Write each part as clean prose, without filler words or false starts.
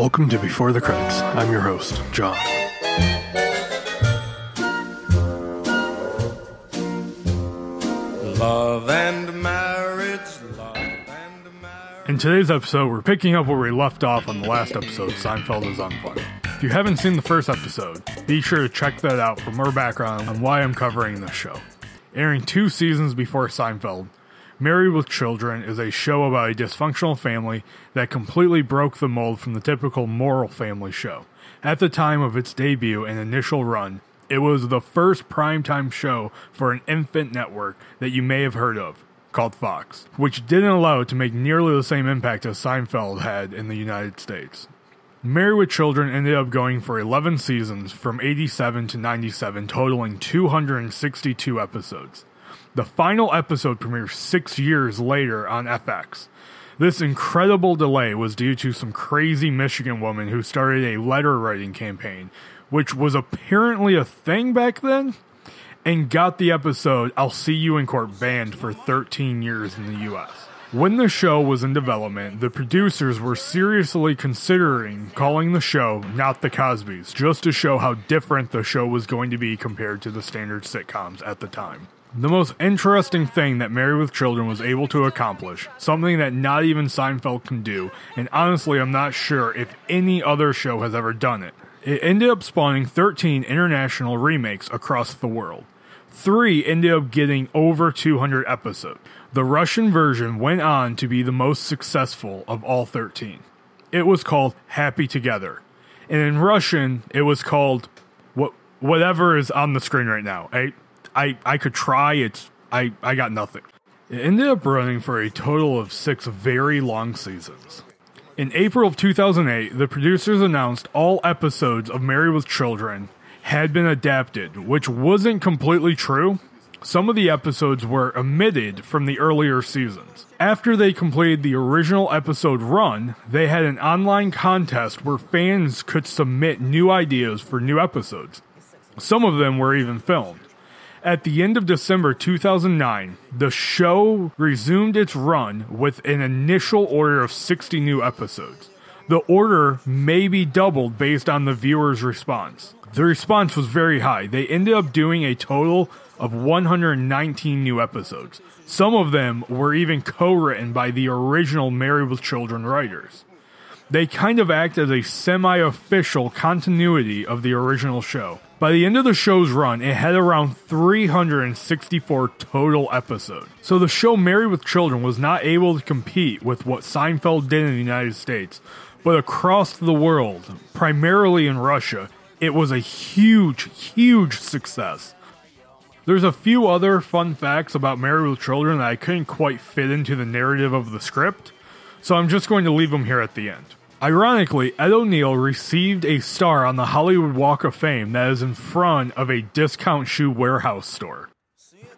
Welcome to Before the Credits. I'm your host, John. Love and marriage, In today's episode, we're picking up where we left off on the last episode, Seinfeld is Unfunny. If you haven't seen the first episode, be sure to check that out for more background on why I'm covering this show. Airing 2 seasons before Seinfeld, Married with Children is a show about a dysfunctional family that completely broke the mold from the typical moral family show. At the time of its debut and initial run, it was the first primetime show for an infant network that you may have heard of, called Fox, which didn't allow it to make nearly the same impact as Seinfeld had in the United States. Married with Children ended up going for 11 seasons from 87 to 97, totaling 262 episodes. The final episode premiered 6 years later on FX. This incredible delay was due to some crazy Michigan woman who started a letter writing campaign, which was apparently a thing back then, and got the episode I'll See You in Court banned for 13 years in the US. When the show was in development, the producers were seriously considering calling the show Not the Cosbys, just to show how different the show was going to be compared to the standard sitcoms at the time. The most interesting thing that Married with Children was able to accomplish, something that not even Seinfeld can do, and honestly I'm not sure if any other show has ever done it. It ended up spawning 13 international remakes across the world. 3 ended up getting over 200 episodes. The Russian version went on to be the most successful of all 13. It was called Happy Together. And in Russian, it was called whatever is on the screen right now. I could try, I got nothing. It ended up running for a total of 6 very long seasons. In April of 2008, the producers announced all episodes of Married with Children had been adapted, which wasn't completely true. Some of the episodes were omitted from the earlier seasons. After they completed the original episode run, they had an online contest where fans could submit new ideas for new episodes. Some of them were even filmed. At the end of December 2009, the show resumed its run with an initial order of 60 new episodes. The order may be doubled based on the viewers' response. The response was very high. They ended up doing a total of 119 new episodes. Some of them were even co-written by the original Married with Children writers. They kind of act as a semi-official continuity of the original show. By the end of the show's run, it had around 364 total episodes. So the show Married with Children was not able to compete with what Seinfeld did in the United States, but across the world, primarily in Russia, it was a huge success. There's a few other fun facts about Married with Children that I couldn't quite fit into the narrative of the script, so I'm just going to leave them here at the end. Ironically, Ed O'Neill received a star on the Hollywood Walk of Fame that is in front of a discount shoe warehouse store.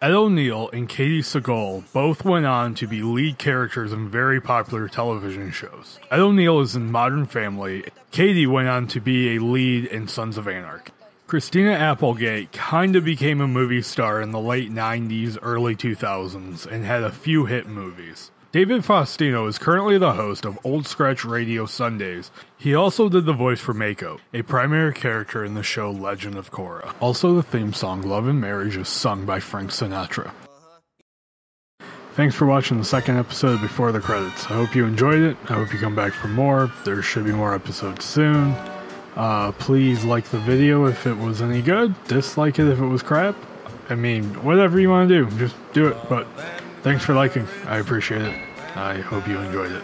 Ed O'Neill and Katie Sagal both went on to be lead characters in very popular television shows. Ed O'Neill is in Modern Family. Katie went on to be a lead in Sons of Anarchy. Christina Applegate kinda became a movie star in the late 90s, early 2000s, and had a few hit movies. David Faustino is currently the host of Old Scratch Radio Sundays. He also did the voice for Mako, a primary character in the show Legend of Korra. Also, the theme song Love and Marriage is sung by Frank Sinatra. Thanks for watching the second episode Before the Credits. I hope you enjoyed it. I hope you come back for more. There should be more episodes soon. Please like the video if it was any good. Dislike it if it was crap. I mean, whatever you want to do, just do it. But thanks for liking. I appreciate it. I hope you enjoyed it.